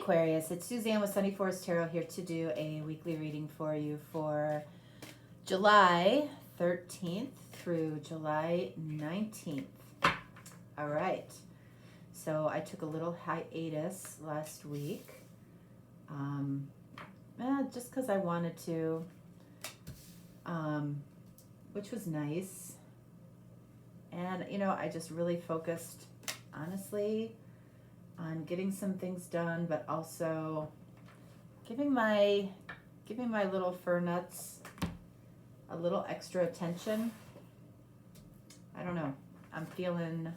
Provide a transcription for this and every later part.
Aquarius, it's Suzanne with Sunny Forest Tarot here to do a weekly reading for you for July 13th through July 19th. All right, so I took a little hiatus last week, just because I wanted to, which was nice. And, you know, I just really focused, honestly, on getting some things done, but also giving my little fur nuts a little extra attention. I don't know. I'm feeling,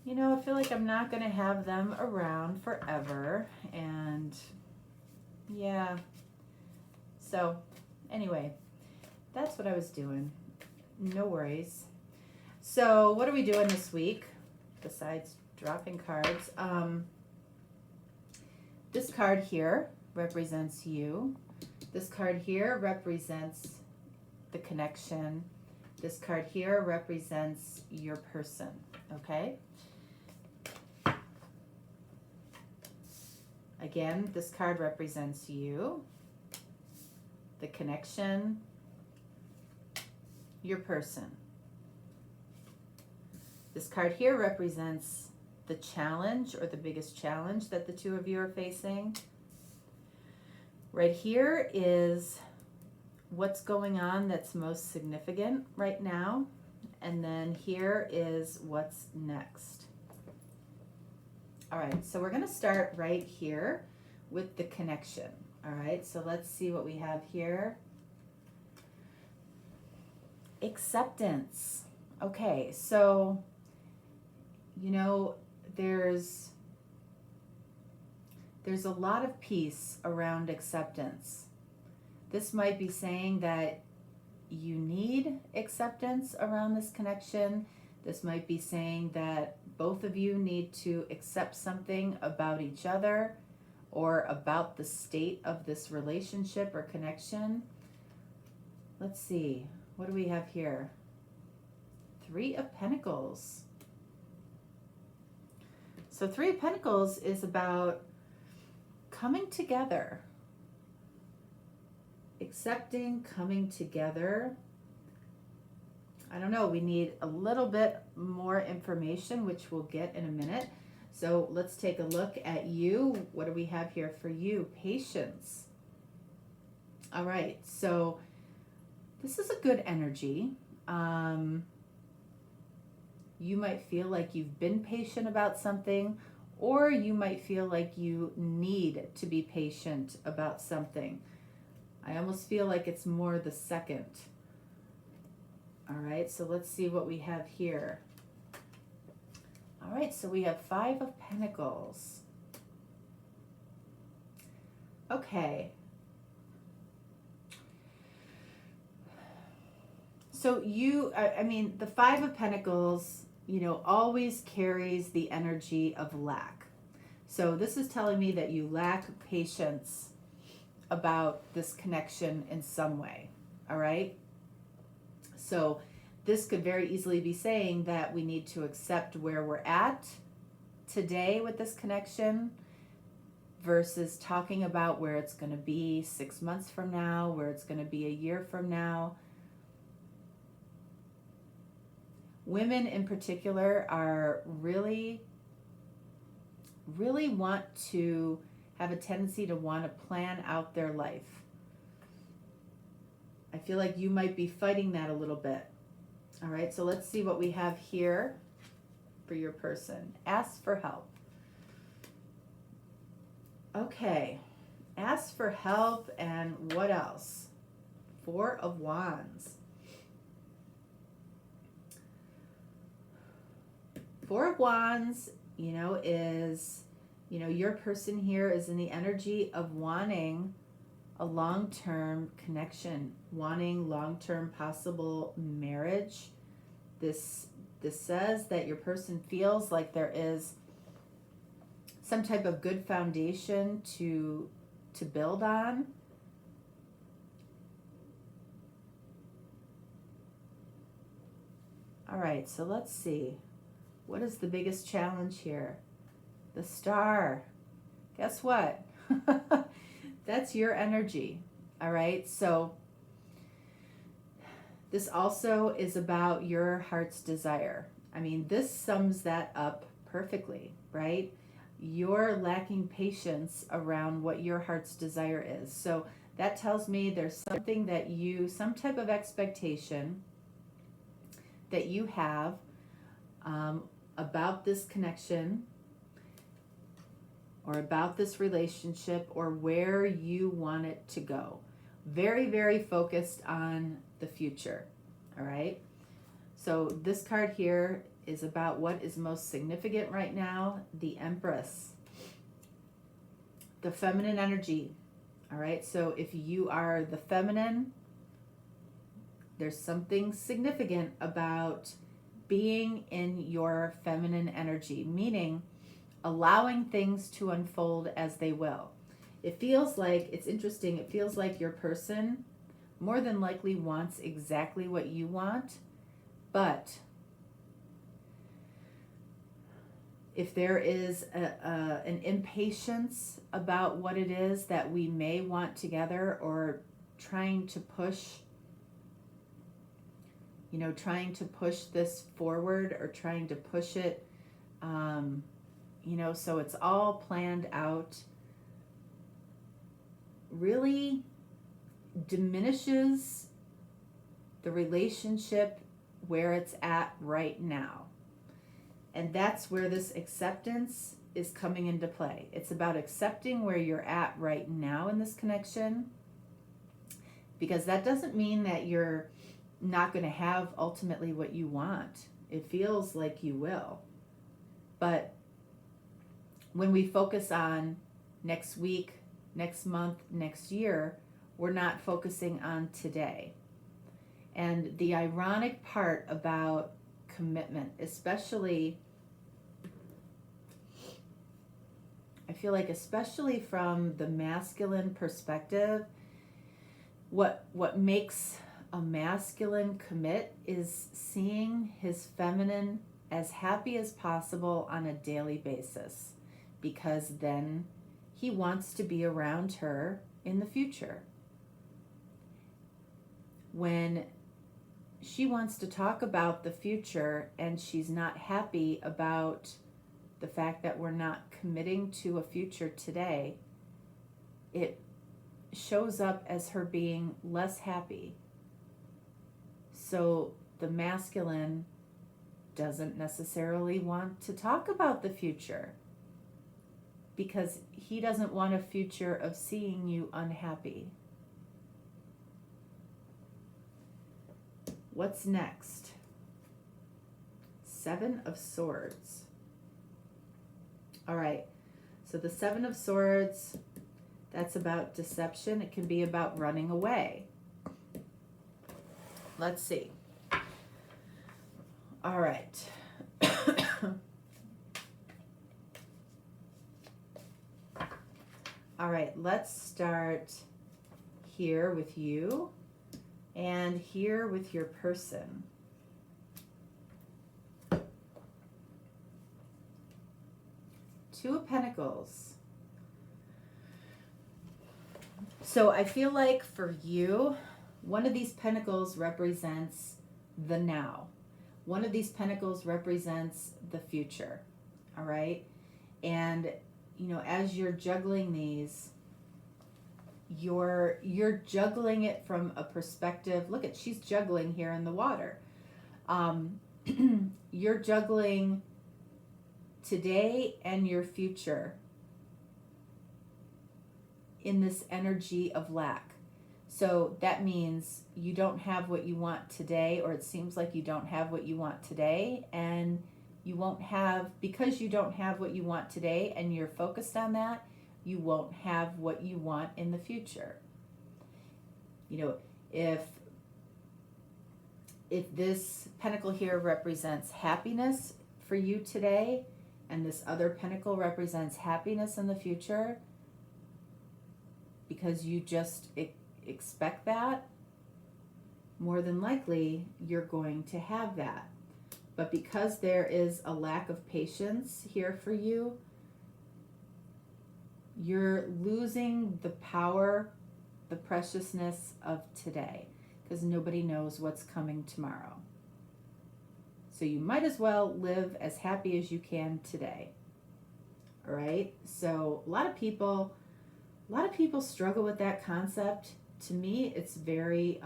you know, I feel like I'm not going to have them around forever. And yeah. So anyway, that's what I was doing. No worries. So what are we doing this week besides dropping cards? This card here represents you. This card here represents the connection. This card here represents your person, okay? Again, this card represents you, the connection, your person. This card here represents the challenge or the biggest challenge that the two of you are facing. Right here is what's going on that's most significant right now. And then here is what's next. All right, so we're going to start right here with the connection. All right, so let's see what we have here. Acceptance. Okay, so, you know, there's a lot of peace around acceptance. This might be saying that you need acceptance around this connection. This might be saying that both of you need to accept something about each other or about the state of this relationship or connection. Let's see. What do we have here? Three of Pentacles. So Three of Pentacles is about coming together. Accepting, coming together. I don't know, we need a little bit more information, which we'll get in a minute. So let's take a look at you. What do we have here for you? Patience. All right, so this is a good energy. You might feel like you've been patient about something, or you might feel like you need to be patient about something. I almost feel like it's more the second. All right, so let's see what we have here. All right, so we have Five of Pentacles. Okay. So I mean, the Five of Pentacles, you know, always carries the energy of lack. So this is telling me that you lack patience about this connection in some way, all right? So this could very easily be saying that we need to accept where we're at today with this connection versus talking about where it's going to be 6 months from now, where it's going to be a year from now. Women in particular are really want to have a tendency to want to plan out their life. I feel like you might be fighting that a little bit. All right, so let's see what we have here for your person. Ask for help. Okay, ask for help, and what else? Four of Wands. Four of Wands, you know, is, you know, your person here is in the energy of wanting a long-term connection, wanting long-term possible marriage. This says that your person feels like there is some type of good foundation to build on. All right, so let's see. What is the biggest challenge here? The Star. guess what? That's your energy. All right. So this also is about your heart's desire. I mean, this sums that up perfectly, right? You're lacking patience around what your heart's desire is. So that tells me there's something that some type of expectation that you have about this connection or about this relationship or where you want it to go. Very, very focused on the future, all right? So this card here is about what is most significant right now, the Empress, the feminine energy, all right? So if you are the feminine, there's something significant about being in your feminine energy, meaning allowing things to unfold as they will. It feels like, it's interesting, it feels like your person more than likely wants exactly what you want, but if there is an impatience about what it is that we may want together, or trying to push this forward, or trying to push it, so it's all planned out, really diminishes the relationship where it's at right now. And that's where this acceptance is coming into play. It's about accepting where you're at right now in this connection, because that doesn't mean that you're not going to have ultimately what you want. It feels like you will. But when we focus on next week, next month, next year, we're not focusing on today. And the ironic part about commitment, especially, I feel like especially from the masculine perspective, what makes a masculine commit is seeing his feminine as happy as possible on a daily basis, because then he wants to be around her in the future. When she wants to talk about the future and she's not happy about the fact that we're not committing to a future today, it shows up as her being less happy. So the masculine doesn't necessarily want to talk about the future, because he doesn't want a future of seeing you unhappy. What's next? Seven of Swords. All right, so the Seven of Swords, that's about deception. It can be about running away. Let's see. All right. All right, let's start here with you and here with your person. Two of Pentacles. So I feel like for you, one of these pentacles represents the now. One of these pentacles represents the future. All right? And as you're juggling these, you're juggling it from a perspective. Look at, she's juggling here in the water. You're juggling today and your future in this energy of lack. So that means you don't have what you want today, or it seems like you don't have what you want today, and you won't have, because you don't have what you want today and you're focused on that, you won't have what you want in the future. If this pentacle here represents happiness for you today, and this other pentacle represents happiness in the future, because you just expect that, more than likely you're going to have that. But because there is a lack of patience here for you, you're losing the power, the preciousness of today, because nobody knows what's coming tomorrow. So you might as well live as happy as you can today. All right? So a lot of people struggle with that concept. To me, it's very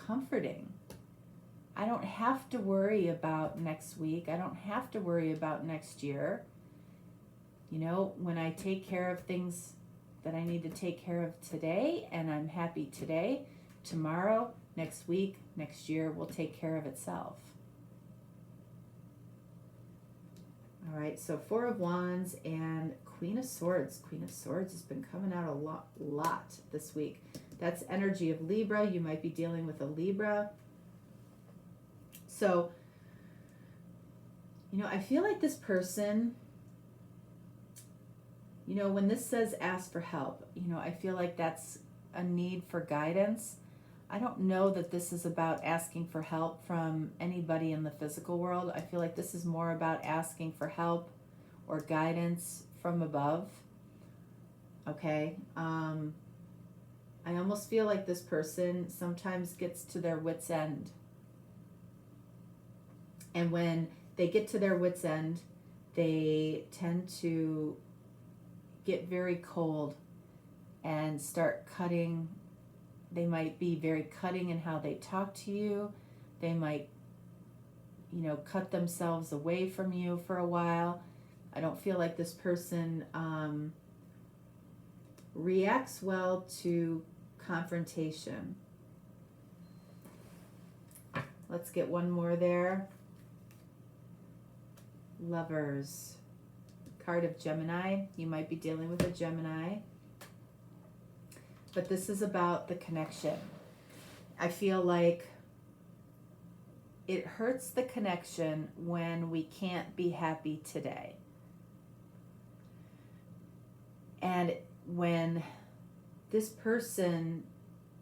comforting. I don't have to worry about next week. I don't have to worry about next year. You know, when I take care of things that I need to take care of today, and I'm happy today, tomorrow, next week, next year will take care of itself. All right, so Four of Wands and Queen of Swords. Queen of Swords has been coming out a lot this week. That's energy of Libra. You might be dealing with a Libra. So, you know, I feel like this person, you know, when this says ask for help, you know, I feel like that's a need for guidance. I don't know that this is about asking for help from anybody in the physical world. I feel like this is more about asking for help or guidance from above. Okay? I almost feel like this person sometimes gets to their wit's end. And when they get to their wit's end, they tend to get very cold and start cutting. They might be very cutting in how they talk to you. They might, you know, cut themselves away from you for a while. I don't feel like this person reacts well to confrontation. Let's get one more there. Lovers. Card of Gemini. You might be dealing with a Gemini. But this is about the connection. I feel like it hurts the connection when we can't be happy today. And when this person,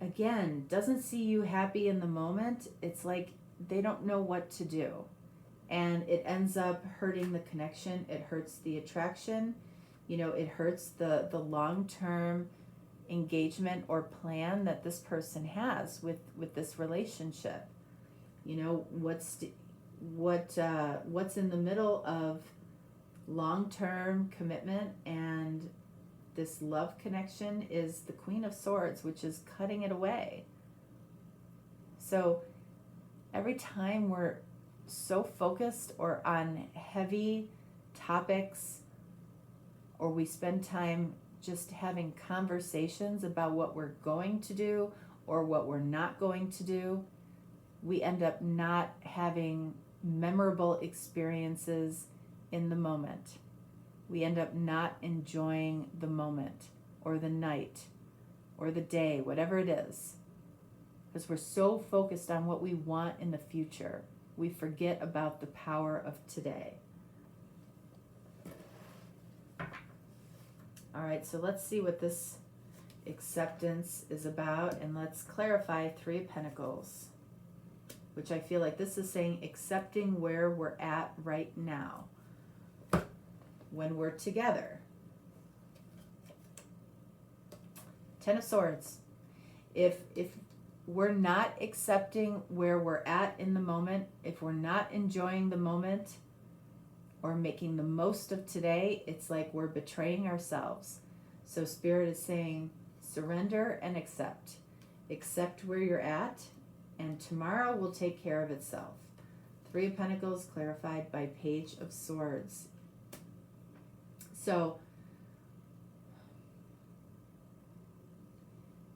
again, doesn't see you happy in the moment, it's like they don't know what to do. And it ends up hurting the connection. It hurts the attraction. You know, it hurts the long-term engagement or plan that this person has with this relationship. You know, what's in the middle of long-term commitment and this love connection is the Queen of Swords, which is cutting it away. So every time we're so focused or on heavy topics, or we spend time just having conversations about what we're going to do or what we're not going to do, we end up not having memorable experiences in the moment. We end up not enjoying the moment or the night or the day, whatever it is, because we're so focused on what we want in the future. We forget about the power of today. All right, so let's see what this acceptance is about, and let's clarify Three of Pentacles, which I feel like this is saying accepting where we're at right now when we're together. Ten of Swords. If we're not accepting where we're at in the moment, if we're not enjoying the moment or making the most of today, it's like we're betraying ourselves. So Spirit is saying surrender and accept. Accept where you're at, and tomorrow will take care of itself. Three of Pentacles clarified by Page of Swords. So,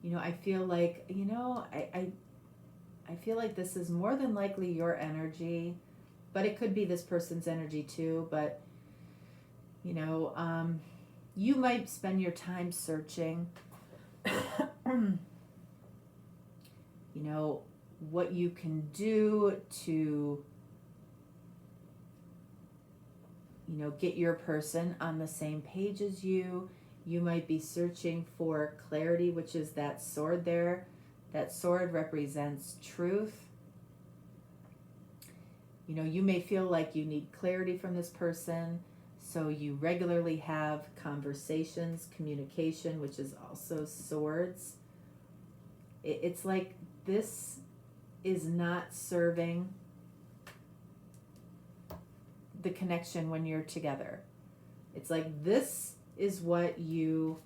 you know, I feel like, you know, I feel like this is more than likely your energy, but it could be this person's energy too. But, you know, you might spend your time searching, you know, what you can do to, you know, get your person on the same page as you. You might be searching for clarity, which is that sword there. That sword represents truth. You know, you may feel like you need clarity from this person. So you regularly have conversations, communication, which is also swords. It's like this is not serving the connection when you're together. It's like this is what you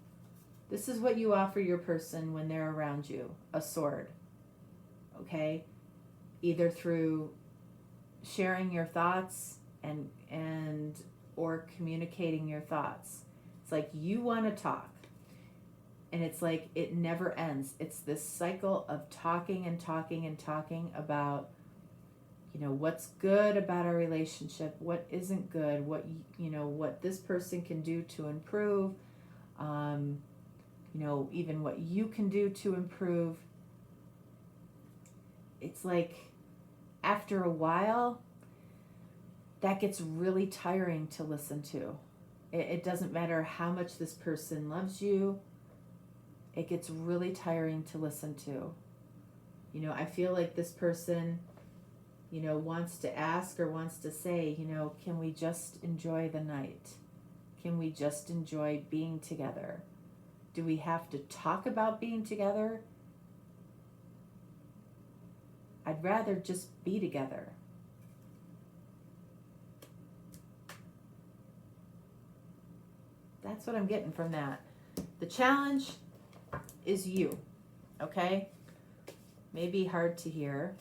offer your person when they're around you, a sword. Okay? Either through sharing your thoughts and or communicating your thoughts. It's like you want to talk. And it's like it never ends. It's this cycle of talking and talking and talking about, you know, what's good about our relationship, what isn't good, what this person can do to improve, even what you can do to improve. It's like after a while, that gets really tiring to listen to. It doesn't matter how much this person loves you. It gets really tiring to listen to. You know, I feel like this person, you know, wants to ask or wants to say, you know, can we just enjoy the night? Can we just enjoy being together? Do we have to talk about being together? I'd rather just be together. That's what I'm getting from that. The challenge is you, okay? Maybe hard to hear,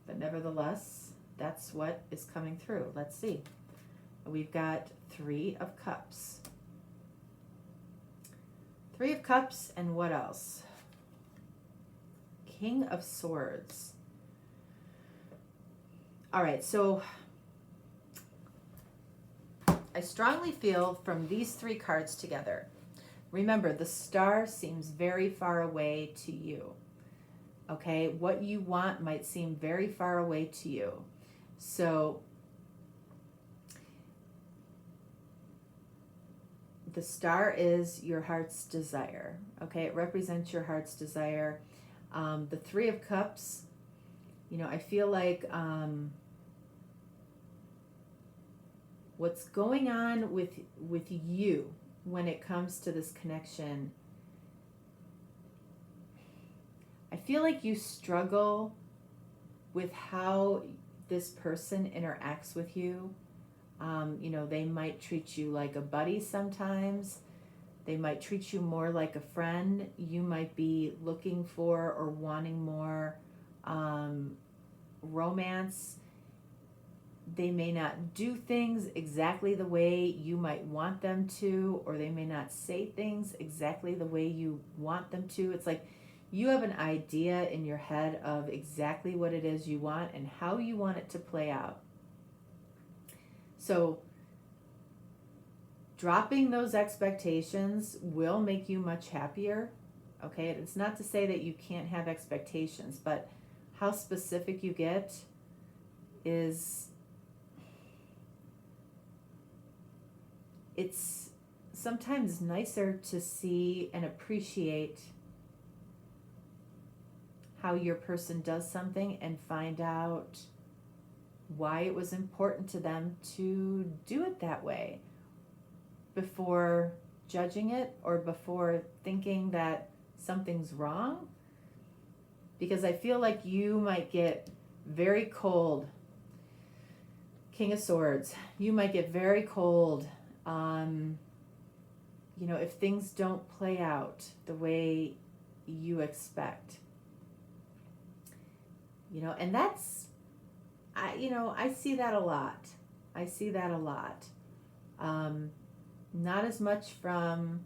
but nevertheless, that's what is coming through. Let's see. We've got 3 of Cups. 3 of Cups, and what else? King of Swords. All right, so I strongly feel from these 3 cards together. Remember, the star seems very far away to you. Okay, what you want might seem very far away to you. So the star is your heart's desire. Okay, it represents your heart's desire. The 3 of Cups, you know, I feel like what's going on with you when it comes to this connection, I feel like you struggle with how this person interacts with you. You know, they might treat you like a buddy sometimes. They might treat you more like a friend. You might be looking for or wanting more romance. They may not do things exactly the way you might want them to, or they may not say things exactly the way you want them to. It's like you have an idea in your head of exactly what it is you want and how you want it to play out. So dropping those expectations will make you much happier. Okay, it's not to say that you can't have expectations, but how specific you get is, it's sometimes nicer to see and appreciate how your person does something and find out why it was important to them to do it that way before judging it or before thinking that something's wrong. Because I feel like you might get very cold. King of Swords, you might get very cold you know, if things don't play out the way you expect. You know, and that's, I see that a lot. I see that a lot. Not as much from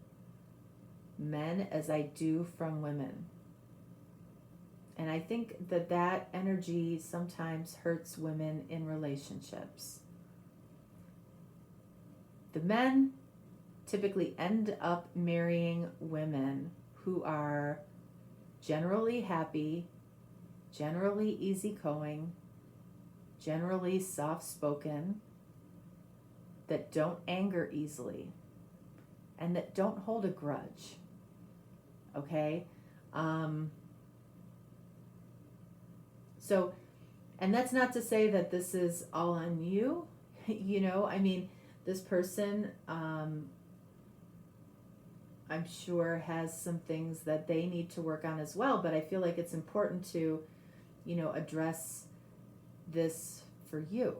men as I do from women. And I think that energy sometimes hurts women in relationships. The men typically end up marrying women who are generally happy, generally easygoing, generally soft-spoken, that don't anger easily, and that don't hold a grudge. Okay? So, and that's not to say that this is all on you. You know, I mean, this person, I'm sure has some things that they need to work on as well, but I feel like it's important to, you know, address this for you.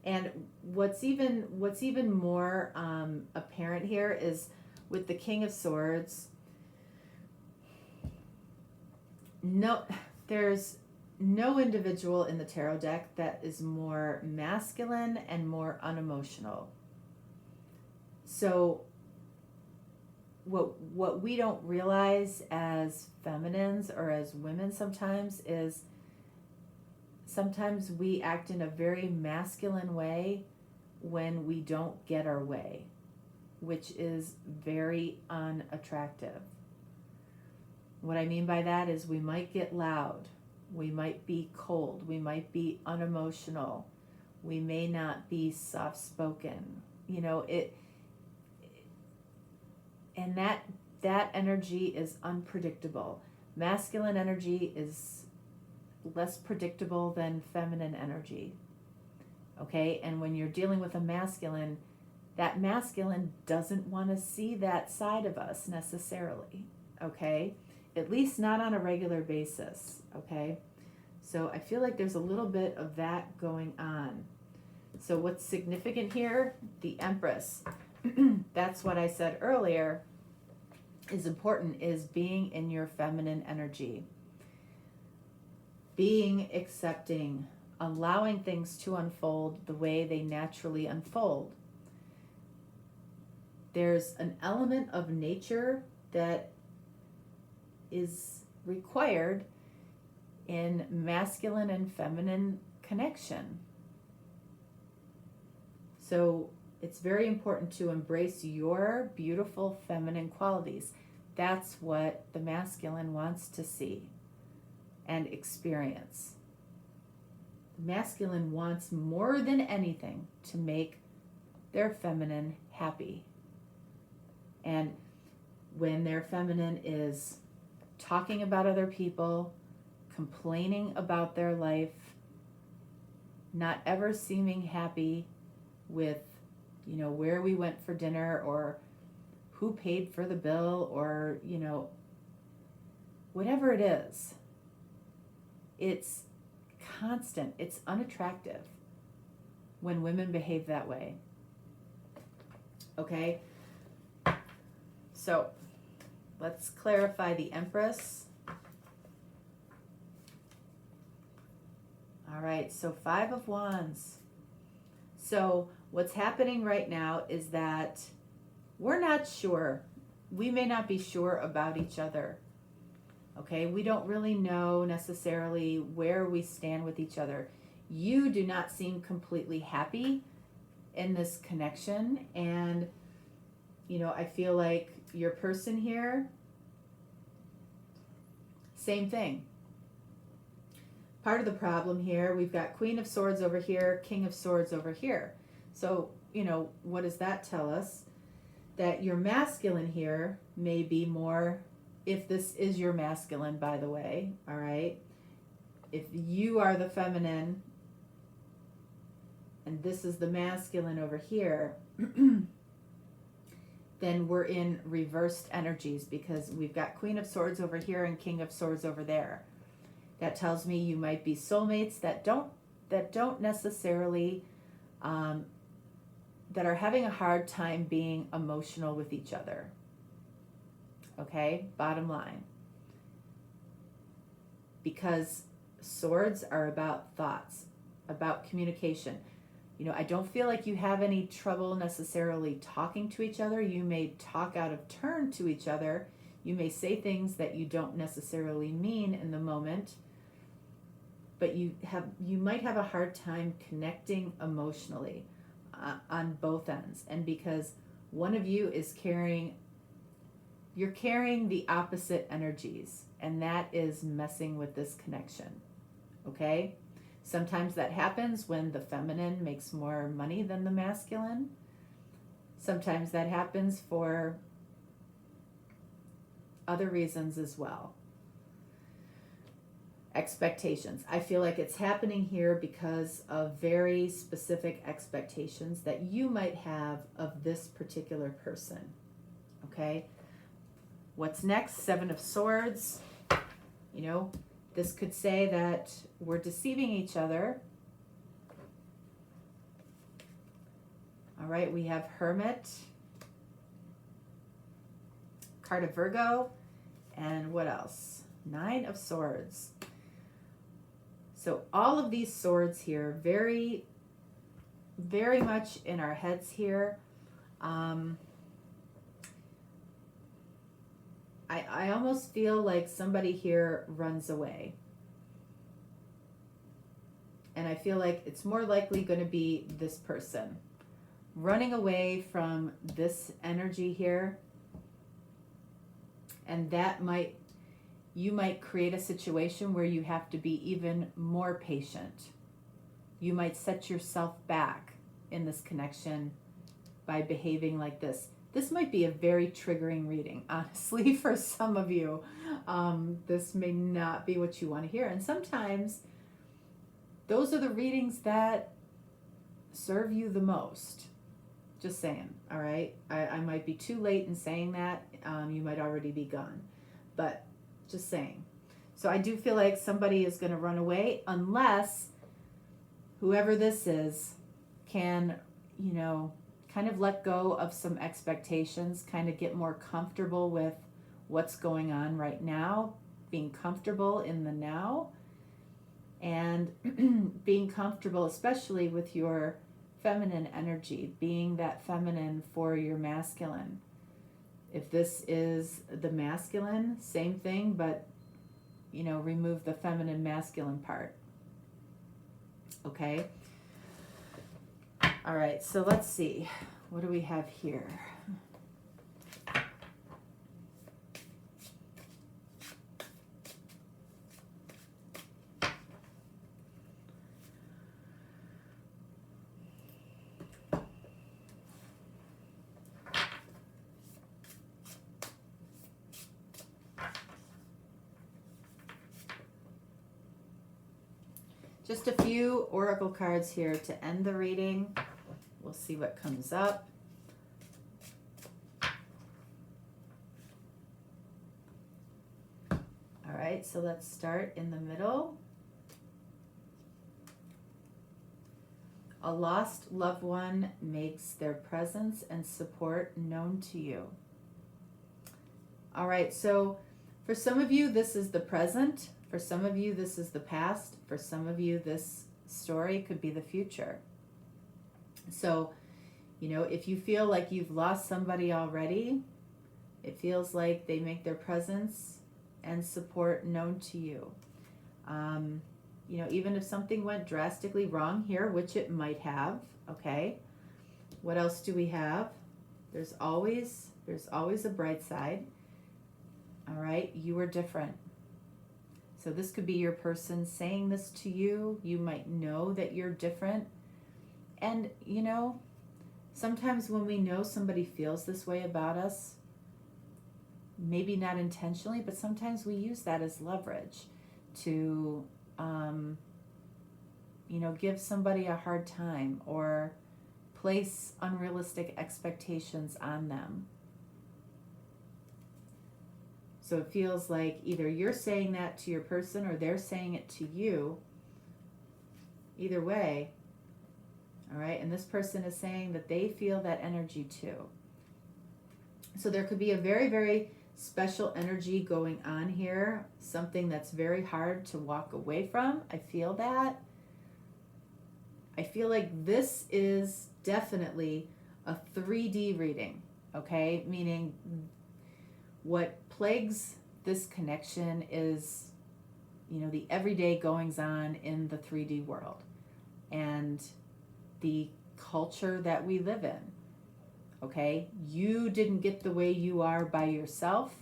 And what's even more apparent here is with the King of Swords. No, there's no individual in the tarot deck that is more masculine and more unemotional. So what we don't realize as feminines or as women sometimes is sometimes we act in a very masculine way when we don't get our way, which is very unattractive. What I mean by that is we might get loud, we might be cold, we might be unemotional, we may not be soft-spoken, you know, and that energy is unpredictable. Masculine energy is less predictable than feminine energy. Okay? And when you're dealing with a masculine, that masculine doesn't want to see that side of us necessarily. Okay? At least not on a regular basis. Okay? So I feel like there's a little bit of that going on. So what's significant here? The Empress. That's what I said earlier is important, is being in your feminine energy. Being accepting, allowing things to unfold the way they naturally unfold. There's an element of nature that is required in masculine and feminine connection. So it's very important to embrace your beautiful feminine qualities. That's what the masculine wants to see and experience. The masculine wants more than anything to make their feminine happy. And when their feminine is talking about other people, complaining about their life, not ever seeming happy with, you know, where we went for dinner or who paid for the bill or, you know, whatever it is, it's constant, it's unattractive when women behave that way. Okay? So, let's clarify the Empress. All right, so 5 of Wands. So what's happening right now is that we're not sure. We may not be sure about each other. Okay, we don't really know necessarily where we stand with each other. You do not seem completely happy in this connection. And, you know, I feel like your person here, same thing. Part of the problem here, we've got Queen of Swords over here, King of Swords over here. So, you know, what does that tell us? That your masculine here may be more, if this is your masculine, by the way, all right? If you are the feminine and this is the masculine over here, then we're in reversed energies because we've got Queen of Swords over here and King of Swords over there. That tells me you might be soulmates that don't necessarily, that are having a hard time being emotional with each other. Okay, bottom line. Because swords are about thoughts, about communication. You know, I don't feel like you have any trouble necessarily talking to each other. You may talk out of turn to each other. You may say things that you don't necessarily mean in the moment. But you might have a hard time connecting emotionally on both ends. And because one of you is you're carrying the opposite energies, and that is messing with this connection. Okay? Sometimes that happens when the feminine makes more money than the masculine. Sometimes that happens for other reasons as well. expectations. I feel like it's happening here because of very specific expectations that you might have of this particular person. Okay? What's next? Seven of Swords. You know, this could say that we're deceiving each other. All right, we have Hermit, card of Virgo, and what else? Nine of Swords. So all of these swords here, very, very much in our heads here. I almost feel like somebody here runs away. And I feel like it's more likely going to be this person running away from this energy here. And that you might create a situation where you have to be even more patient. You might set yourself back in this connection by behaving like this. This might be a very triggering reading, honestly, for some of you. This may not be what you want to hear. And sometimes those are the readings that serve you the most. Just saying, all right? I might be too late in saying that. You might already be gone. But just saying. So I do feel like somebody is going to run away unless whoever this is can, you know, kind of let go of some expectations, kind of get more comfortable with what's going on right now, being comfortable in the now, and being comfortable especially with your feminine energy, being that feminine for your masculine. If this is the masculine, same thing, but, you know, remove the feminine masculine part. Okay? All right, so let's see. What do we have here? Just a few oracle cards here to end the reading. We'll see what comes up. All right, so let's start in the middle. A lost loved one makes their presence and support known to you. All right, so for some of you, this is the present. For some of you, this is the past. For some of you, this story could be the future. So, you know, if you feel like you've lost somebody already, it feels like they make their presence and support known to you. You know, even if something went drastically wrong here, which it might have, okay? What else do we have? There's always a bright side. All right, you are different. So this could be your person saying this to you. You might know that you're different. And, you know, sometimes when we know somebody feels this way about us, maybe not intentionally, but sometimes we use that as leverage to, you know, give somebody a hard time or place unrealistic expectations on them. So it feels like either you're saying that to your person or they're saying it to you. Either way, all right? And this person is saying that they feel that energy too. So there could be a very, very special energy going on here, something that's very hard to walk away from. I feel that. I feel like this is definitely a 3D reading, okay? Meaning what plagues this connection is, you know, the everyday goings on in the 3D world and the culture that we live in, okay? You didn't get the way you are by yourself.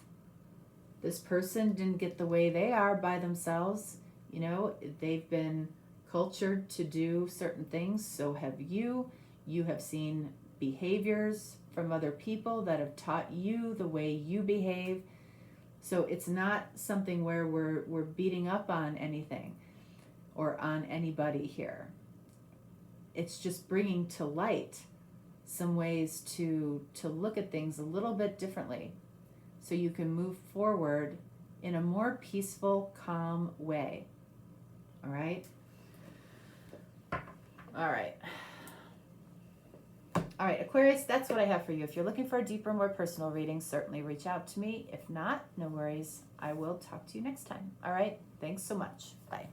This person didn't get the way they are by themselves. You know, they've been cultured to do certain things, so have you. You have seen behaviors from other people that have taught you the way you behave. So it's not something where we're beating up on anything or on anybody here. It's just bringing to light some ways to look at things a little bit differently so you can move forward in a more peaceful, calm way. All right? All right. All right, Aquarius, that's what I have for you. If you're looking for a deeper, more personal reading, certainly reach out to me. If not, no worries. I will talk to you next time. All right? Thanks so much. Bye.